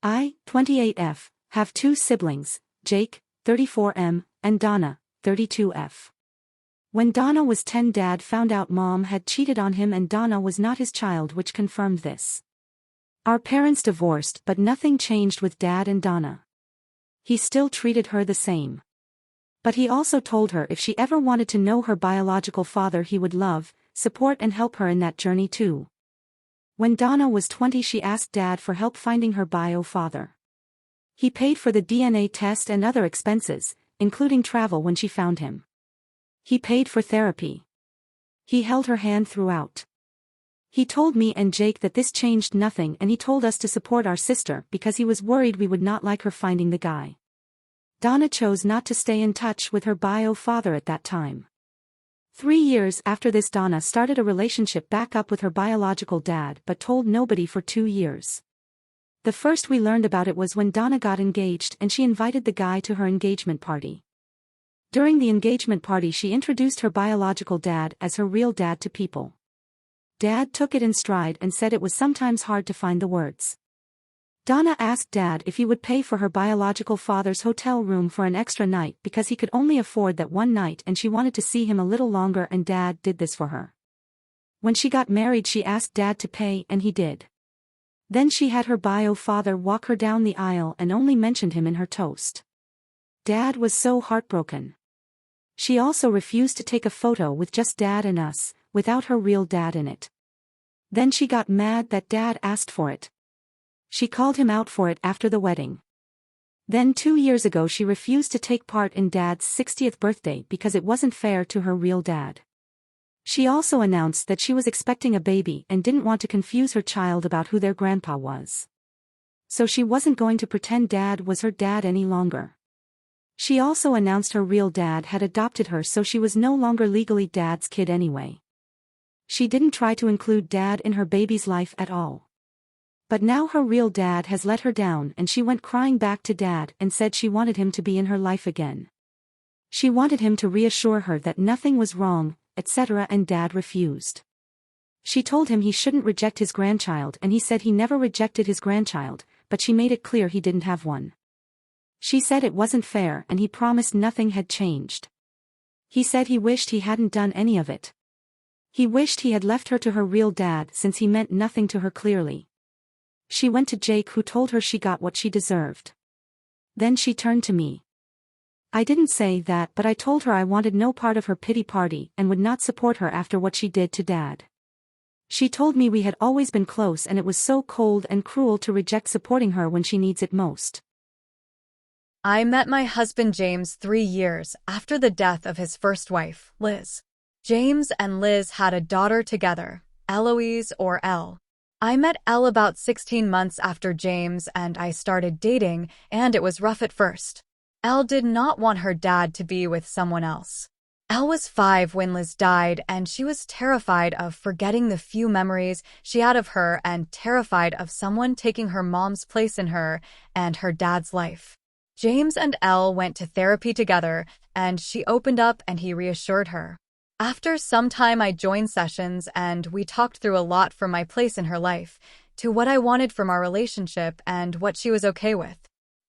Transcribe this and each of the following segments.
I, 28F, have two siblings, Jake, 34M, and Donna, 32F. When Donna was 10, Dad found out Mom had cheated on him and Donna was not his child, which confirmed this. Our parents divorced, but nothing changed with Dad and Donna. He still treated her the same. But he also told her if she ever wanted to know her biological father, he would love, support and help her in that journey too. When Donna was 20, she asked Dad for help finding her bio father. He paid for the DNA test and other expenses, including travel when she found him. He paid for therapy. He held her hand throughout. He told me and Jake that this changed nothing, and he told us to support our sister because he was worried we would not like her finding the guy. Donna chose not to stay in touch with her bio father at that time. 3 years after this, Donna started a relationship back up with her biological dad but told nobody for 2 years. The first we learned about it was when Donna got engaged and she invited the guy to her engagement party. During the engagement party, she introduced her biological dad as her real dad to people. Dad took it in stride and said it was sometimes hard to find the words. Donna asked Dad if he would pay for her biological father's hotel room for an extra night because he could only afford that one night and she wanted to see him a little longer, and Dad did this for her. When she got married, she asked Dad to pay and he did. Then she had her bio father walk her down the aisle and only mentioned him in her toast. Dad was so heartbroken. She also refused to take a photo with just Dad and us, without her real dad in it. Then she got mad that Dad asked for it. She called him out for it after the wedding. Then 2 years ago she refused to take part in Dad's 60th birthday because it wasn't fair to her real dad. She also announced that she was expecting a baby and didn't want to confuse her child about who their grandpa was. So she wasn't going to pretend Dad was her dad any longer. She also announced her real dad had adopted her, so she was no longer legally Dad's kid anyway. She didn't try to include Dad in her baby's life at all. But now her real dad has let her down and she went crying back to Dad and said she wanted him to be in her life again. She wanted him to reassure her that nothing was wrong, etc., and Dad refused. She told him he shouldn't reject his grandchild and he said he never rejected his grandchild, but she made it clear he didn't have one. She said it wasn't fair and he promised nothing had changed. He said he wished he hadn't done any of it. He wished he had left her to her real dad since he meant nothing to her clearly. She went to Jake, who told her she got what she deserved. Then she turned to me. I didn't say that, but I told her I wanted no part of her pity party and would not support her after what she did to Dad. She told me we had always been close and it was so cold and cruel to reject supporting her when she needs it most. I met my husband James 3 years after the death of his first wife, Liz. James and Liz had a daughter together, Eloise, or Elle. I met Elle about 16 months after James and I started dating, and it was rough at first. Elle did not want her dad to be with someone else. Elle was 5 when Liz died, and she was terrified of forgetting the few memories she had of her and terrified of someone taking her mom's place in her and her dad's life. James and Elle went to therapy together, and she opened up and he reassured her. After some time I joined sessions and we talked through a lot, from my place in her life, to what I wanted from our relationship and what she was okay with.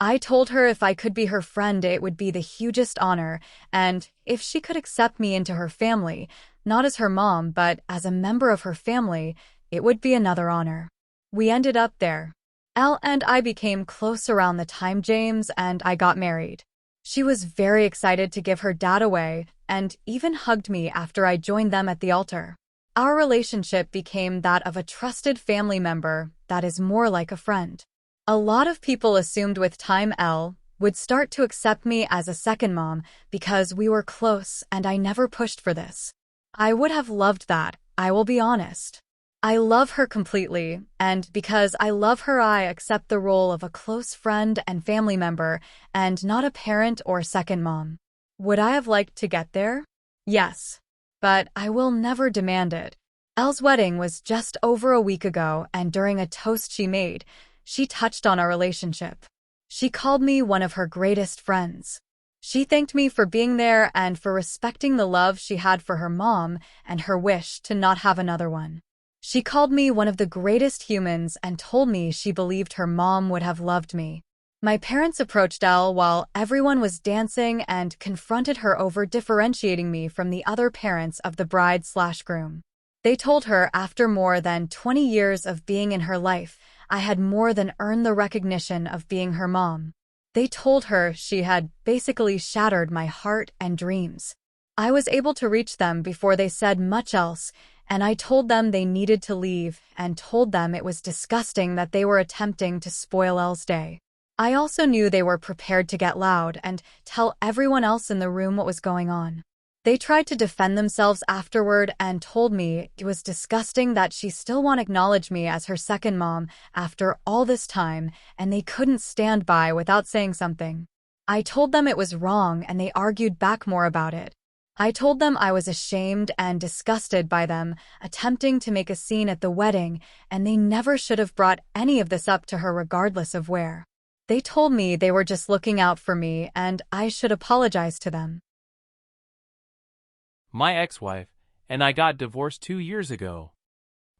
I told her if I could be her friend it would be the hugest honor, and if she could accept me into her family, not as her mom but as a member of her family, it would be another honor. We ended up there. Elle and I became close around the time James and I got married. She was very excited to give her dad away and even hugged me after I joined them at the altar. Our relationship became that of a trusted family member that is more like a friend. A lot of people assumed with time Elle would start to accept me as a second mom because we were close and I never pushed for this. I would have loved that, I will be honest. I love her completely, and because I love her I accept the role of a close friend and family member and not a parent or second mom. Would I have liked to get there? Yes. But I will never demand it. Elle's wedding was just over a week ago, and during a toast she made, she touched on our relationship. She called me one of her greatest friends. She thanked me for being there and for respecting the love she had for her mom and her wish to not have another one. She called me one of the greatest humans and told me she believed her mom would have loved me. My parents approached Elle while everyone was dancing and confronted her over differentiating me from the other parents of the bride/groom. They told her after more than 20 years of being in her life, I had more than earned the recognition of being her mom. They told her she had basically shattered my heart and dreams. I was able to reach them before they said much else, and I told them they needed to leave and told them it was disgusting that they were attempting to spoil Elle's day. I also knew they were prepared to get loud and tell everyone else in the room what was going on. They tried to defend themselves afterward and told me it was disgusting that she still won't acknowledge me as her second mom after all this time, and they couldn't stand by without saying something. I told them it was wrong and they argued back more about it. I told them I was ashamed and disgusted by them attempting to make a scene at the wedding, and they never should have brought any of this up to her regardless of where. They told me they were just looking out for me and I should apologize to them. My ex-wife and I got divorced 2 years ago.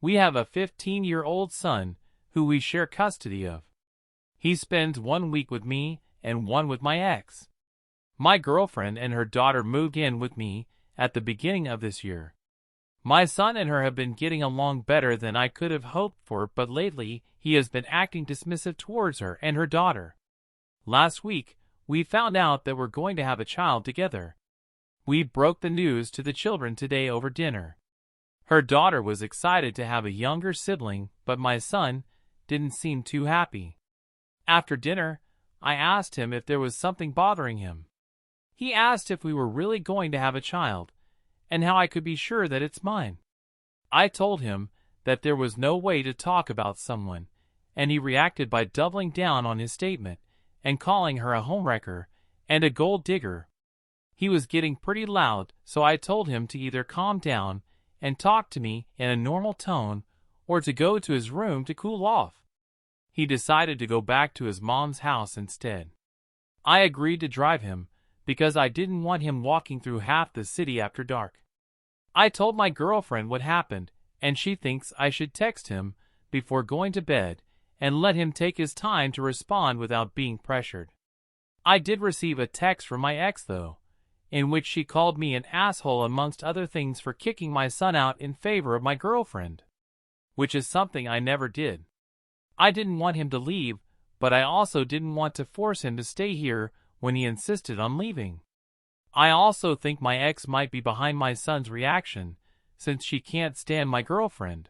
We have a 15-year-old son who we share custody of. He spends 1 week with me and 1 with my ex. My girlfriend and her daughter moved in with me at the beginning of this year. My son and her have been getting along better than I could have hoped for, but lately he has been acting dismissive towards her and her daughter. Last week, we found out that we're going to have a child together. We broke the news to the children today over dinner. Her daughter was excited to have a younger sibling, but my son didn't seem too happy. After dinner, I asked him if there was something bothering him. He asked if we were really going to have a child, and how I could be sure that it's mine. I told him that there was no way to talk about someone, and he reacted by doubling down on his statement and calling her a homewrecker and a gold digger. He was getting pretty loud, so I told him to either calm down and talk to me in a normal tone or to go to his room to cool off. He decided to go back to his mom's house instead. I agreed to drive him because I didn't want him walking through half the city after dark. I told my girlfriend what happened, and she thinks I should text him before going to bed and let him take his time to respond without being pressured. I did receive a text from my ex, though, in which she called me an asshole amongst other things for kicking my son out in favor of my girlfriend, which is something I never did. I didn't want him to leave, but I also didn't want to force him to stay here when he insisted on leaving. I also think my ex might be behind my son's reaction, since she can't stand my girlfriend.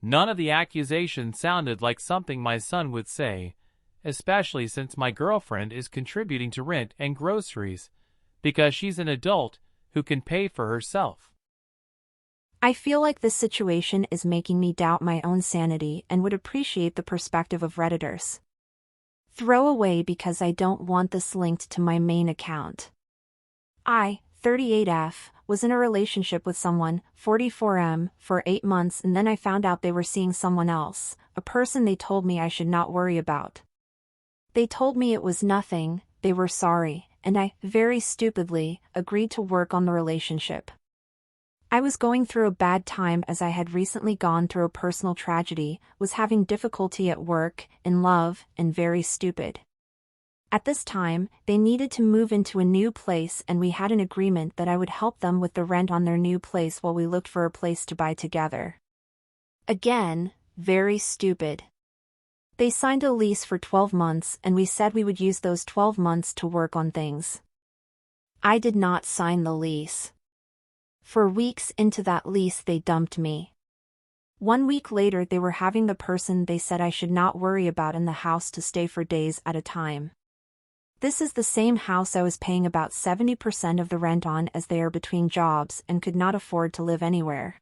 None of the accusations sounded like something my son would say, especially since my girlfriend is contributing to rent and groceries, because she's an adult who can pay for herself. I feel like this situation is making me doubt my own sanity and would appreciate the perspective of Redditors. Throw away because I don't want this linked to my main account. I, 38F, was in a relationship with someone, 44M, for 8 months, and then I found out they were seeing someone else, a person they told me I should not worry about. They told me it was nothing, they were sorry, and I, very stupidly, agreed to work on the relationship. I was going through a bad time as I had recently gone through a personal tragedy, was having difficulty at work, in love, and very stupid. At this time, they needed to move into a new place and we had an agreement that I would help them with the rent on their new place while we looked for a place to buy together. Again, very stupid. They signed a lease for 12 months and we said we would use those 12 months to work on things. I did not sign the lease. For weeks into that lease they dumped me. 1 week later they were having the person they said I should not worry about in the house to stay for days at a time. This is the same house I was paying about 70% of the rent on as they are between jobs and could not afford to live anywhere.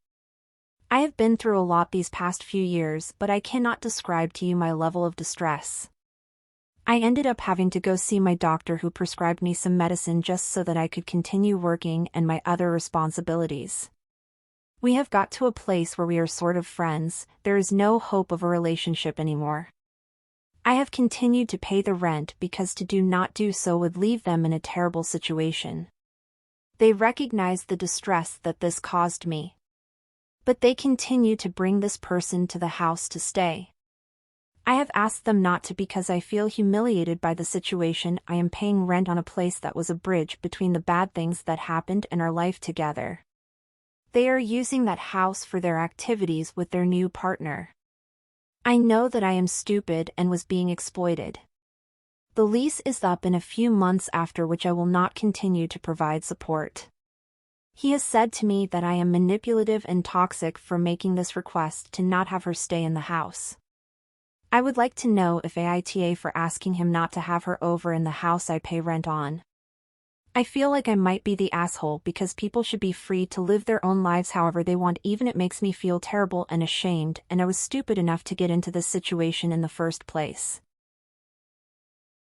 I have been through a lot these past few years, but I cannot describe to you my level of distress. I ended up having to go see my doctor who prescribed me some medicine just so that I could continue working and my other responsibilities. We have got to a place where we are sort of friends, there is no hope of a relationship anymore. I have continued to pay the rent because to do not do so would leave them in a terrible situation. They recognized the distress that this caused me. But they continue to bring this person to the house to stay. I have asked them not to because I feel humiliated by the situation. I am paying rent on a place that was a bridge between the bad things that happened and our life together. They are using that house for their activities with their new partner. I know that I am stupid and was being exploited. The lease is up in a few months, after which I will not continue to provide support. He has said to me that I am manipulative and toxic for making this request to not have her stay in the house. I would like to know if AITA for asking him not to have her over in the house I pay rent on. I feel like I might be the asshole because people should be free to live their own lives however they want. Even it makes me feel terrible and ashamed, and I was stupid enough to get into this situation in the first place.